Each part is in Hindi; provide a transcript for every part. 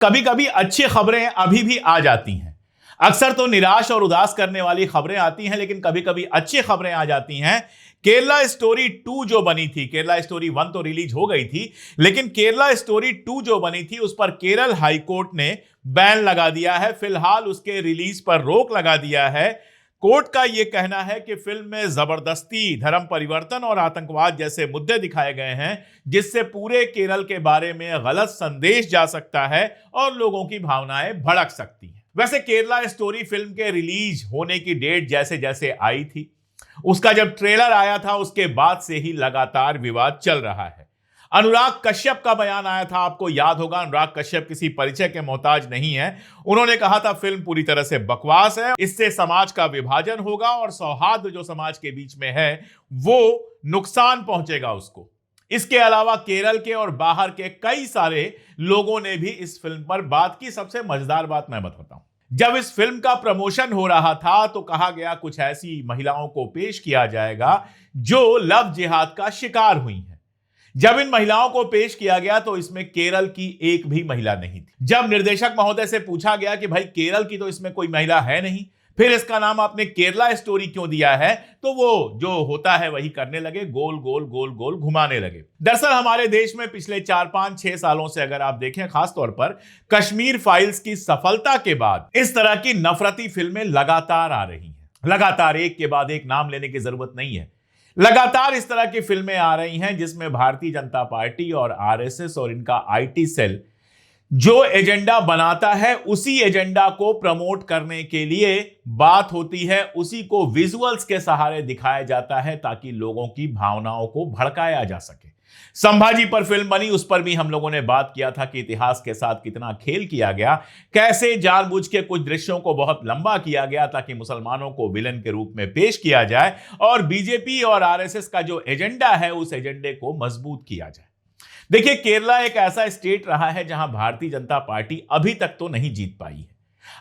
कभी कभी अच्छी खबरें अभी भी आ जाती हैं। अक्सर तो निराश और उदास करने वाली खबरें आती हैं, लेकिन कभी कभी अच्छी खबरें आ जाती हैं। केरला स्टोरी 2 जो बनी थी, केरला स्टोरी 1 तो रिलीज हो गई थी, लेकिन केरला स्टोरी 2 जो बनी थी उस पर केरल हाईकोर्ट ने बैन लगा दिया है। फिलहाल उसके रिलीज पर रोक लगा दिया है। कोर्ट का यह कहना है कि फिल्म में जबरदस्ती, धर्म परिवर्तन और आतंकवाद जैसे मुद्दे दिखाए गए हैं, जिससे पूरे केरल के बारे में गलत संदेश जा सकता है और लोगों की भावनाएं भड़क सकती हैं। वैसे केरला स्टोरी फिल्म के रिलीज होने की डेट जैसे जैसे आई थी, उसका जब ट्रेलर आया था उसके बाद से ही लगातार विवाद चल रहा है। अनुराग कश्यप का बयान आया था, आपको याद होगा। अनुराग कश्यप किसी परिचय के मोहताज नहीं है। उन्होंने कहा था फिल्म पूरी तरह से बकवास है, इससे समाज का विभाजन होगा और सौहार्द जो समाज के बीच में है वो नुकसान पहुंचेगा उसको। इसके अलावा केरल के और बाहर के कई सारे लोगों ने भी इस फिल्म पर बात की। सबसे मजेदार बात मैं बताऊं, जब इस फिल्म का प्रमोशन हो रहा था तो कहा गया कुछ ऐसी महिलाओं को पेश किया जाएगा जो लव जिहाद का शिकार हुई हैं। जब इन महिलाओं को पेश किया गया तो इसमें केरल की एक भी महिला नहीं थी। जब निर्देशक महोदय से पूछा गया कि भाई केरल की तो इसमें कोई महिला है नहीं, फिर इसका नाम आपने केरला स्टोरी क्यों दिया है, तो वो जो होता है वही करने लगे, गोल गोल गोल गोल घुमाने लगे। दरअसल हमारे देश में पिछले 4-5-6 सालों से अगर आप देखें, खासतौर पर कश्मीर फाइल्स की सफलता के बाद इस तरह की नफरती फिल्में लगातार आ रही हैं। लगातार, एक के बाद एक, नाम लेने की जरूरत नहीं है। लगातार इस तरह की फिल्में आ रही हैं जिसमें भारतीय जनता पार्टी और आरएसएस और इनका आईटी सेल जो एजेंडा बनाता है उसी एजेंडा को प्रमोट करने के लिए बात होती है, उसी को विजुअल्स के सहारे दिखाया जाता है ताकि लोगों की भावनाओं को भड़काया जा सके। संभाजी पर फिल्म बनी, उस पर भी हम लोगों ने बात किया था कि इतिहास के साथ कितना खेल किया गया, कैसे जानबूझ के कुछ दृश्यों को बहुत लंबा किया गया ताकि मुसलमानों को विलन के रूप में पेश किया जाए और बीजेपी और आरएसएस का जो एजेंडा है उस एजेंडे को मजबूत किया जाए। देखिए, केरला एक ऐसा स्टेट रहा है जहां भारतीय जनता पार्टी अभी तक तो नहीं जीत पाई है।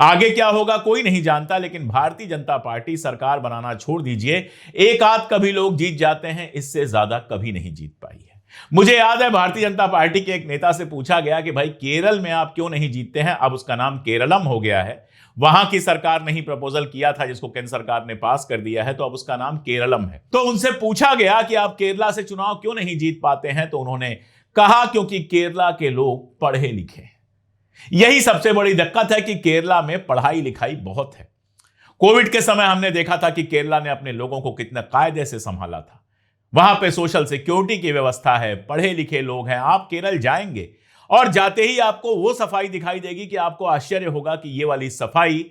आगे क्या होगा कोई नहीं जानता, लेकिन भारतीय जनता पार्टी सरकार बनाना छोड़ दीजिए, एक आध कभी लोग जीत जाते हैं, इससे ज्यादा कभी नहीं जीत पाई है। मुझे याद है भारतीय जनता पार्टी के एक नेता से पूछा गया कि भाई केरल में आप क्यों नहीं जीतते हैं, अब उसका नाम केरलम हो गया है। वहां की सरकार ने ही प्रपोजल किया था जिसको केंद्र सरकार ने पास कर दिया है, तो अब उसका नाम केरलम है। तो उनसे पूछा गया कि आप केरला से चुनाव क्यों नहीं जीत पाते हैं, तो उन्होंने कहा क्योंकि केरला के लोग पढ़े लिखे हैं। यही सबसे बड़ी दिक्कत है कि केरला में पढ़ाई लिखाई बहुत है। कोविड के समय हमने देखा था कि केरला ने अपने लोगों को कितने कायदे से संभाला था। वहां पे सोशल सिक्योरिटी की व्यवस्था है, पढ़े लिखे लोग हैं। आप केरल जाएंगे और जाते ही आपको वो सफाई दिखाई देगी कि आपको आश्चर्य होगा कि ये वाली सफाई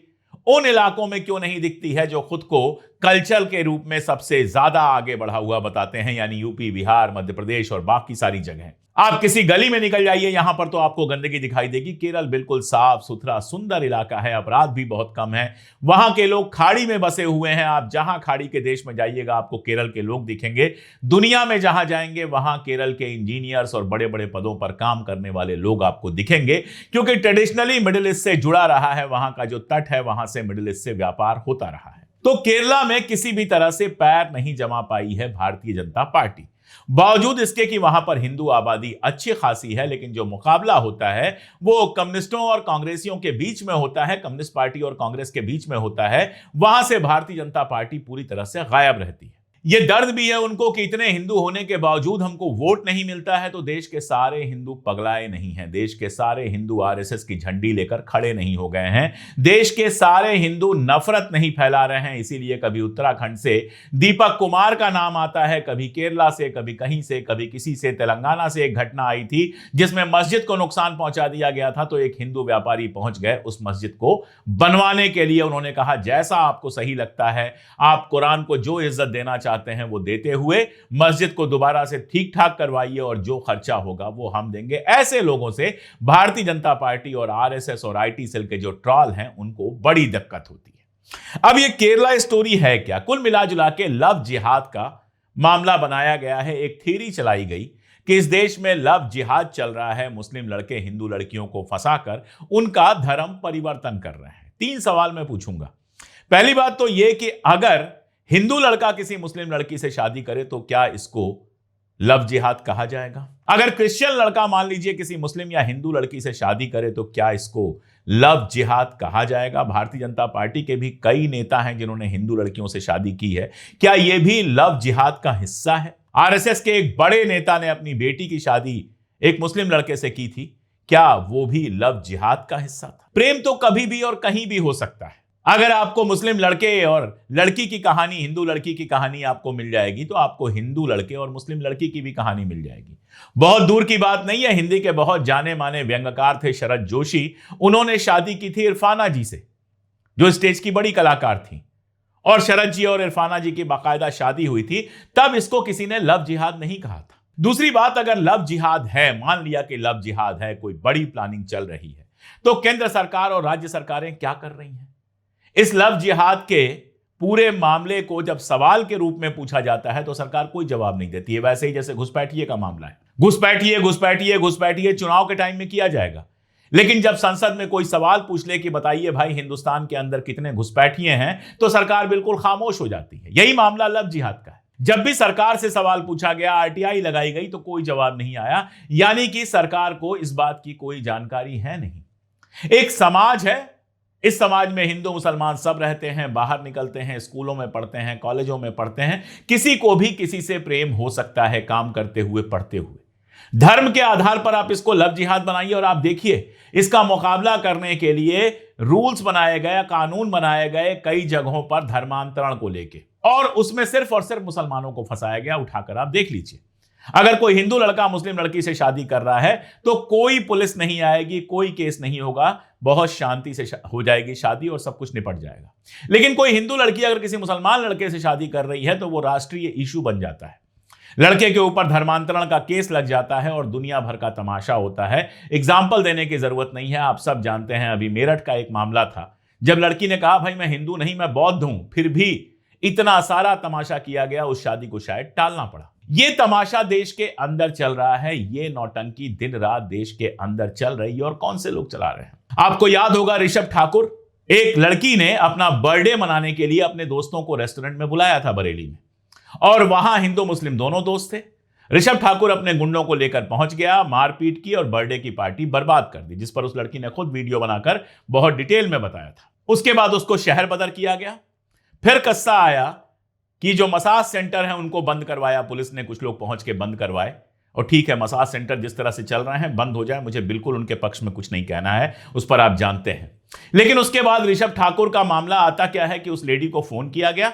उन इलाकों में क्यों नहीं दिखती है जो खुद को कल्चर के रूप में सबसे ज्यादा आगे बढ़ा हुआ बताते हैं, यानी यूपी, बिहार, मध्य प्रदेश और बाकी सारी जगह। आप किसी गली में निकल जाइए, यहां पर तो आपको गंदगी दिखाई देगी। केरल बिल्कुल साफ सुथरा सुंदर इलाका है, अपराध भी बहुत कम है। वहां के लोग खाड़ी में बसे हुए हैं। आप जहां खाड़ी के देश में जाइएगा आपको केरल के लोग दिखेंगे। दुनिया में जहां जाएंगे वहां केरल के इंजीनियर्स और बड़े बड़े पदों पर काम करने वाले लोग आपको दिखेंगे, क्योंकि ट्रेडिशनली मिडिल ईस्ट से जुड़ा रहा है। वहां का जो तट है वहां से मिडिल ईस्ट से व्यापार होता रहा है। तो केरला में किसी भी तरह से पैर नहीं जमा पाई है भारतीय जनता पार्टी। बावजूद इसके कि वहां पर हिंदू आबादी अच्छी खासी है, लेकिन जो मुकाबला होता है वो कम्युनिस्टों और कांग्रेसियों के बीच में होता है, कम्युनिस्ट पार्टी और कांग्रेस के बीच में होता है। वहां से भारतीय जनता पार्टी पूरी तरह से गायब रहती है। ये दर्द भी है उनको कि इतने हिंदू होने के बावजूद हमको वोट नहीं मिलता है। तो देश के सारे हिंदू पगलाए नहीं हैं, देश के सारे हिंदू आरएसएस की झंडी लेकर खड़े नहीं हो गए हैं, देश के सारे हिंदू नफरत नहीं फैला रहे हैं। इसीलिए कभी उत्तराखंड से दीपक कुमार का नाम आता है, कभी केरला से, कभी कहीं से, कभी किसी से। तेलंगाना से एक घटना आई थी जिसमें मस्जिद को नुकसान पहुंचा दिया गया था, तो एक हिंदू व्यापारी पहुंच गए उस मस्जिद को बनवाने के लिए। उन्होंने कहा जैसा आपको सही लगता है, आप कुरान को जो इज्जत देना चाहते हैं वो देते हुए मस्जिद को दोबारा से ठीक ठाक करवाइए और जो खर्चा होगा वो हम देंगे। ऐसे लोगों से भारतीय जनता पार्टी और आरएसएस और आईटी सेल के जो ट्रॉल हैं उनको बड़ी दिक्कत होती है। अब ये केरला स्टोरी है क्या? कुल मिलाजुला के लव जिहाद का मामला बनाया गया है। एक थ्योरी चलाई गई कि इस देश में लव जिहाद चल रहा है, मुस्लिम लड़के हिंदू लड़कियों को फंसाकर उनका धर्म परिवर्तन कर रहे हैं। 3 सवाल मैं पूछूंगा। पहली बात तो यह कि अगर हिंदू लड़का किसी मुस्लिम लड़की से शादी करे तो क्या इसको लव जिहाद कहा जाएगा? अगर क्रिश्चियन लड़का मान लीजिए किसी मुस्लिम या हिंदू लड़की से शादी करे तो क्या इसको लव जिहाद कहा जाएगा? भारतीय जनता पार्टी के भी कई नेता हैं जिन्होंने हिंदू लड़कियों से शादी की है, क्या यह भी लव जिहाद का हिस्सा है? आरएसएस के एक बड़े नेता ने अपनी बेटी की शादी एक मुस्लिम लड़के से की थी, क्या वो भी लव जिहाद का हिस्सा था? प्रेम तो कभी भी और कहीं भी हो सकता है। अगर आपको मुस्लिम लड़के और लड़की की कहानी, हिंदू लड़की की कहानी आपको मिल जाएगी तो आपको हिंदू लड़के और मुस्लिम लड़की की भी कहानी मिल जाएगी। बहुत दूर की बात नहीं है, हिंदी के बहुत जाने माने व्यंग्यकार थे शरद जोशी, उन्होंने शादी की थी इरफाना जी से, जो स्टेज की बड़ी कलाकार थी, और शरद जी और इरफाना जी की बाकायदा शादी हुई थी। तब इसको किसी ने लव जिहाद नहीं कहा था। दूसरी बात, अगर लव जिहाद है, मान लिया कि लव जिहाद है, कोई बड़ी प्लानिंग चल रही है, तो केंद्र सरकार और राज्य सरकारें क्या कर रही हैं? इस लव जिहाद के पूरे मामले को जब सवाल के रूप में पूछा जाता है तो सरकार कोई जवाब नहीं देती है। वैसे ही जैसे घुसपैठिए का मामला है, घुसपैठिए घुसपैठिए घुसपैठिए चुनाव के टाइम में किया जाएगा, लेकिन जब संसद में कोई सवाल पूछ ले कि बताइए भाई हिंदुस्तान के अंदर कितने घुसपैठिए हैं, तो सरकार बिल्कुल खामोश हो जाती है। यही मामला लव जिहाद का है। जब भी सरकार से सवाल पूछा गया, आरटीआई लगाई गई, तो कोई जवाब नहीं आया, यानी कि सरकार को इस बात की कोई जानकारी है नहीं। एक समाज है, इस समाज में हिंदू मुसलमान सब रहते हैं, बाहर निकलते हैं, स्कूलों में पढ़ते हैं, कॉलेजों में पढ़ते हैं, किसी को भी किसी से प्रेम हो सकता है, काम करते हुए, पढ़ते हुए। धर्म के आधार पर आप इसको लव जिहाद बनाइए और आप देखिए इसका मुकाबला करने के लिए रूल्स बनाए गए, कानून बनाए गए कई जगहों पर धर्मांतरण को लेके, और उसमें सिर्फ और सिर्फ मुसलमानों को फंसाया गया। उठाकर आप देख लीजिए, अगर कोई हिंदू लड़का मुस्लिम लड़की से शादी कर रहा है तो कोई पुलिस नहीं आएगी, कोई केस नहीं होगा, बहुत शांति से हो जाएगी शादी और सब कुछ निपट जाएगा। लेकिन कोई हिंदू लड़की अगर किसी मुसलमान लड़के से शादी कर रही है तो वो राष्ट्रीय इशू बन जाता है, लड़के के ऊपर धर्मांतरण का केस लग जाता है और दुनिया भर का तमाशा होता है। एग्जाम्पल देने की जरूरत नहीं है, आप सब जानते हैं। अभी मेरठ का एक मामला था, जब लड़की ने कहा भाई मैं हिंदू नहीं, मैं बौद्ध हूं, फिर भी इतना सारा तमाशा किया गया, उस शादी को शायद टालना पड़ा। ये तमाशा देश के अंदर चल रहा है, ये नौटंकी दिन रात देश के अंदर चल रही है, और कौन से लोग चला रहे हैं? आपको याद होगा ऋषभ ठाकुर, एक लड़की ने अपना बर्थडे मनाने के लिए अपने दोस्तों को रेस्टोरेंट में बुलाया था बरेली में, और वहां हिंदू मुस्लिम दोनों दोस्त थे। ऋषभ ठाकुर अपने गुंडों को लेकर पहुंच गया, मारपीट की और बर्थडे की पार्टी बर्बाद कर दी, जिस पर उस लड़की ने खुद वीडियो बनाकर बहुत डिटेल में बताया था। उसके बाद उसको शहर बदर किया गया। फिर किस्सा आया कि जो मसाज सेंटर है उनको बंद करवाया पुलिस ने, कुछ लोग पहुंच के बंद करवाए। और ठीक है, मसाज सेंटर जिस तरह से चल रहे हैं बंद हो जाए, मुझे बिल्कुल उनके पक्ष में कुछ नहीं कहना है, उस पर आप जानते हैं। लेकिन उसके बाद ऋषभ ठाकुर का मामला आता क्या है कि उस लेडी को फोन किया गया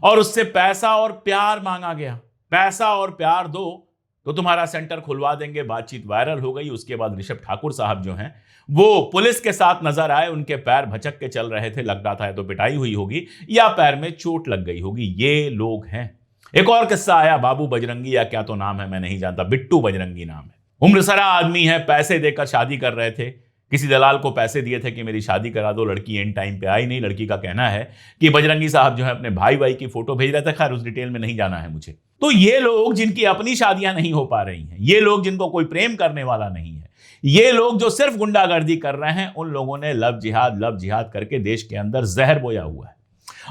और उससे पैसा और प्यार मांगा गया। पैसा और प्यार दो तो तुम्हारा सेंटर खुलवा देंगे। बातचीत वायरल हो गई। उसके बाद ऋषभ ठाकुर साहब जो हैं वो पुलिस के साथ नजर आए, उनके पैर भचक के चल रहे थे, लग रहा था तो पिटाई हुई होगी या पैर में चोट लग गई होगी। ये लोग हैं। एक और किस्सा आया, बाबू बजरंगी या क्या तो नाम है, मैं नहीं जानता, बिट्टू बजरंगी नाम है, उम्रसरा आदमी है, पैसे देकर शादी कर रहे थे। किसी दलाल को पैसे दिए थे कि मेरी शादी करा दो, लड़की एंड टाइम पे आई नहीं। लड़की का कहना है कि बजरंगी साहब जो है अपने भाई की फोटो भेज रहे थे, खैर उस डिटेल में नहीं जाना है मुझे। तो ये लोग जिनकी अपनी शादियां नहीं हो पा रही हैं, ये लोग जिनको कोई प्रेम करने वाला नहीं है, ये लोग जो सिर्फ गुंडागर्दी कर रहे हैं, उन लोगों ने लव जिहाद करके देश के अंदर जहर बोया हुआ है।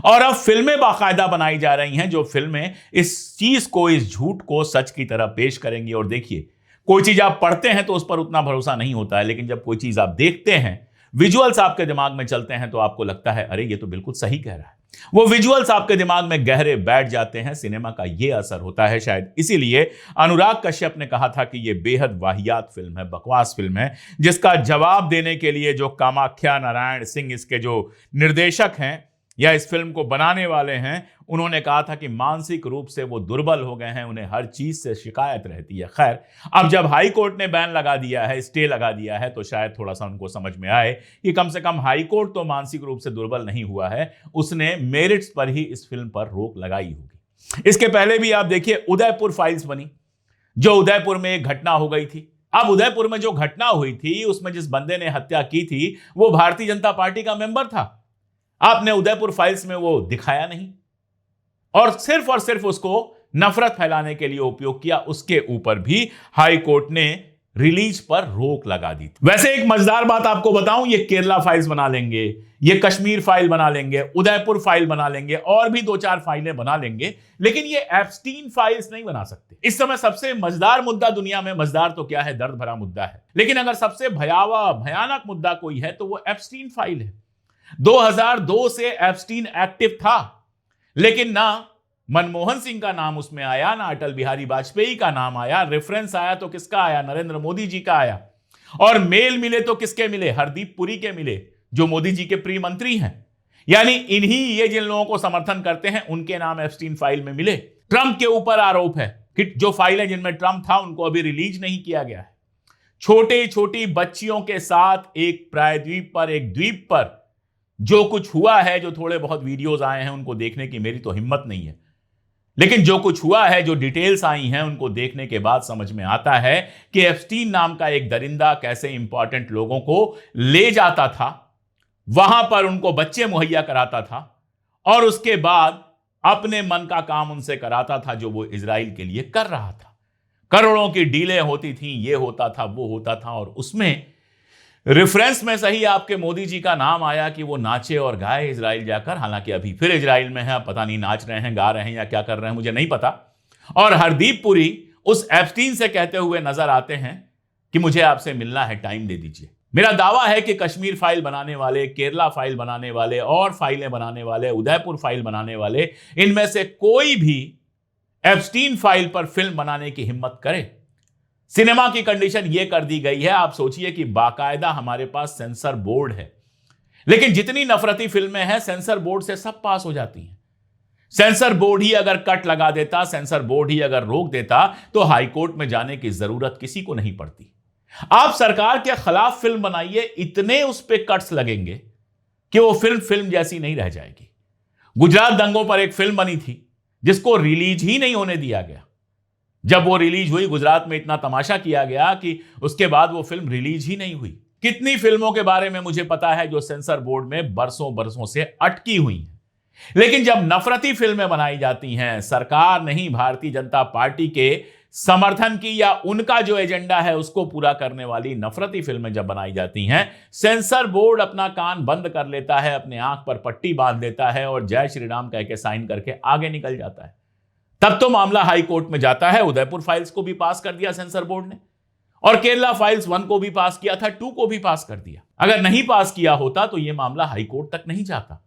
और अब फिल्में बाकायदा बनाई जा रही हैं, जो फिल्में इस चीज को, इस झूठ को सच की तरह पेश करेंगी। और देखिए, कोई चीज आप पढ़ते हैं तो उस पर उतना भरोसा नहीं होता है, लेकिन जब कोई चीज आप देखते हैं, विजुअल्स आपके दिमाग में चलते हैं, तो आपको लगता है अरे ये तो बिल्कुल सही कह रहा है। वो विजुअल्स आपके दिमाग में गहरे बैठ जाते हैं। सिनेमा का ये असर होता है शायद इसीलिए अनुराग कश्यप ने कहा था कि ये बेहद वाहियात फिल्म है, बकवास फिल्म है, जिसका जवाब देने के लिए जो कामाख्या नारायण सिंह इसके जो निर्देशक हैं या इस फिल्म को बनाने वाले हैं, उन्होंने कहा था कि मानसिक रूप से वो दुर्बल हो गए हैं, उन्हें हर चीज से शिकायत रहती है। खैर, अब जब हाई कोर्ट ने बैन लगा दिया है, स्टे लगा दिया है, तो शायद थोड़ा सा उनको समझ में आए कि कम से कम हाई कोर्ट तो मानसिक रूप से दुर्बल नहीं हुआ है, उसने मेरिट्स पर ही इस फिल्म पर रोक लगाई होगी। इसके पहले भी आप देखिए, उदयपुर फाइल्स बनी, जो उदयपुर में एक घटना हो गई थी। अब उदयपुर में जो घटना हुई थी, उसमें जिस बंदे ने हत्या की थी वो भारतीय जनता पार्टी का मेंबर था। आपने उदयपुर फाइल्स में वो दिखाया नहीं और सिर्फ उसको नफरत फैलाने के लिए उपयोग किया। उसके ऊपर भी हाई कोर्ट ने रिलीज पर रोक लगा दी थी। वैसे एक मजेदार बात आपको बताऊं, ये केरला फाइल्स बना लेंगे, ये कश्मीर फाइल बना लेंगे, उदयपुर फाइल बना लेंगे और भी 2-4 फाइलें बना लेंगे, लेकिन ये एप्स्टीन फाइल्स नहीं बना सकते। इस समय सबसे मजेदार मुद्दा दुनिया में, मजेदार तो क्या है, दर्द भरा मुद्दा है, लेकिन अगर सबसे भयावह भयानक मुद्दा कोई है तो वो एप्स्टीन फाइल है। 2002 से एप्स्टीन एक्टिव था, लेकिन ना मनमोहन सिंह का नाम उसमें आया, ना अटल बिहारी वाजपेयी का नाम आया। रेफरेंस आया तो किसका आया? नरेंद्र मोदी जी का आया। और मेल मिले तो किसके मिले? हरदीप पुरी के मिले, जो मोदी जी के प्रिय मंत्री हैं। यानी इन्हीं, ये जिन लोगों को समर्थन करते हैं, उनके नाम एप्स्टीन फाइल में मिले। ट्रंप के ऊपर आरोप है कि जो फाइलें जिनमें ट्रंप था उनको अभी रिलीज नहीं किया गया है। छोटी छोटी बच्चियों के साथ एक प्रायद्वीप पर, एक द्वीप पर जो कुछ हुआ है, जो थोड़े बहुत वीडियोज आए हैं उनको देखने की मेरी तो हिम्मत नहीं है, लेकिन जो कुछ हुआ है, जो डिटेल्स आई हैं, उनको देखने के बाद समझ में आता है कि एप्स्टीन नाम का एक दरिंदा कैसे इंपॉर्टेंट लोगों को ले जाता था, वहां पर उनको बच्चे मुहैया कराता था और उसके बाद अपने मन का काम उनसे कराता था, जो वो इजराइल के लिए कर रहा था। करोड़ों की डीलें होती थी, ये होता था, वो होता था, और उसमें रेफरेंस में सही आपके मोदी जी का नाम आया कि वो नाचे और गाए इजराइल जाकर। हालांकि अभी फिर इजराइल में है, पता नहीं नाच रहे हैं, गा रहे हैं या क्या कर रहे हैं, मुझे नहीं पता। और हरदीप पुरी उस एप्स्टीन से कहते हुए नजर आते हैं कि मुझे आपसे मिलना है, टाइम दे दीजिए। मेरा दावा है कि कश्मीर फाइल बनाने वाले, केरला फाइल बनाने वाले और फाइलें बनाने वाले, उदयपुर फाइल बनाने वाले, इनमें से कोई भी एप्स्टीन फाइल पर फिल्म बनाने की हिम्मत करे। सिनेमा की कंडीशन यह कर दी गई है, आप सोचिए कि बाकायदा हमारे पास सेंसर बोर्ड है, लेकिन जितनी नफरती फिल्में हैं सेंसर बोर्ड से सब पास हो जाती हैं। सेंसर बोर्ड ही अगर कट लगा देता, सेंसर बोर्ड ही अगर रोक देता, तो हाई कोर्ट में जाने की जरूरत किसी को नहीं पड़ती। आप सरकार के खिलाफ फिल्म बनाइए, इतने उस पर कट्स लगेंगे कि वो फिल्म जैसी नहीं रह जाएगी। गुजरात दंगों पर एक फिल्म बनी थी जिसको रिलीज ही नहीं होने दिया गया। जब वो रिलीज हुई, गुजरात में इतना तमाशा किया गया कि उसके बाद वो फिल्म रिलीज ही नहीं हुई। कितनी फिल्मों के बारे में मुझे पता है जो सेंसर बोर्ड में बरसों बरसों से अटकी हुई हैं। लेकिन जब नफरती फिल्में बनाई जाती हैं, सरकार नहीं, भारतीय जनता पार्टी के समर्थन की या उनका जो एजेंडा है उसको पूरा करने वाली नफरती फिल्में जब बनाई जाती हैं, सेंसर बोर्ड अपना कान बंद कर लेता है, अपने आंख पर पट्टी बांध देता है और जय श्री राम कह के साइन करके आगे निकल जाता है। तब तो मामला हाई कोर्ट में जाता है। उदयपुर फाइल्स को भी पास कर दिया सेंसर बोर्ड ने, और केरला फाइल्स 1 को भी पास किया था, 2 को भी पास कर दिया। अगर नहीं पास किया होता तो यह मामला हाई कोर्ट तक नहीं जाता।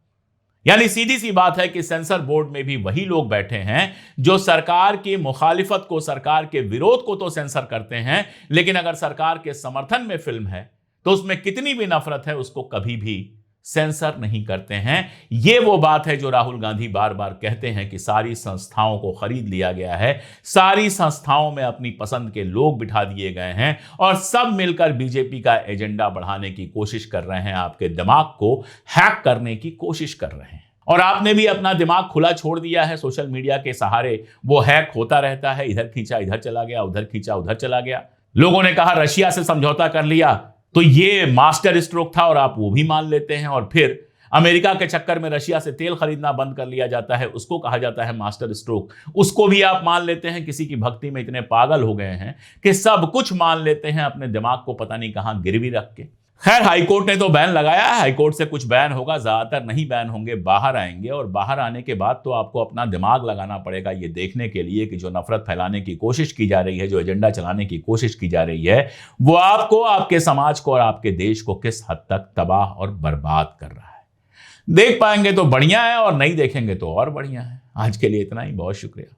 यानी सीधी सी बात है कि सेंसर बोर्ड में भी वही लोग बैठे हैं जो सरकार की मुखालिफत को, सरकार के विरोध को तो सेंसर करते हैं, लेकिन अगर सरकार के समर्थन में फिल्म है तो उसमें कितनी भी नफरत है उसको कभी भी सेंसर नहीं करते हैं। यह वो बात है जो राहुल गांधी बार बार कहते हैं कि सारी संस्थाओं को खरीद लिया गया है, सारी संस्थाओं में अपनी पसंद के लोग बिठा दिए गए हैं और सब मिलकर बीजेपी का एजेंडा बढ़ाने की कोशिश कर रहे हैं, आपके दिमाग को हैक करने की कोशिश कर रहे हैं। और आपने भी अपना दिमाग खुला छोड़ दिया है, सोशल मीडिया के सहारे वो हैक होता रहता है, इधर खींचा इधर चला गया, उधर खींचा उधर चला गया। लोगों ने कहा रशिया से समझौता कर लिया तो ये मास्टर स्ट्रोक था और आप वो भी मान लेते हैं, और फिर अमेरिका के चक्कर में रशिया से तेल खरीदना बंद कर लिया जाता है, उसको कहा जाता है मास्टर स्ट्रोक, उसको भी आप मान लेते हैं। किसी की भक्ति में इतने पागल हो गए हैं कि सब कुछ मान लेते हैं, अपने दिमाग को पता नहीं कहां गिरवी रख के। खैर, हाईकोर्ट ने तो बैन लगाया है, हाईकोर्ट से कुछ बैन होगा, ज्यादातर नहीं बैन होंगे, बाहर आएंगे, और बाहर आने के बाद तो आपको अपना दिमाग लगाना पड़ेगा ये देखने के लिए कि जो नफरत फैलाने की कोशिश की जा रही है, जो एजेंडा चलाने की कोशिश की जा रही है, वो आपको, आपके समाज को और आपके देश को किस हद तक तबाह और बर्बाद कर रहा है। देख पाएंगे तो बढ़िया है और नहीं देखेंगे तो और बढ़िया है। आज के लिए इतना ही, बहुत शुक्रिया।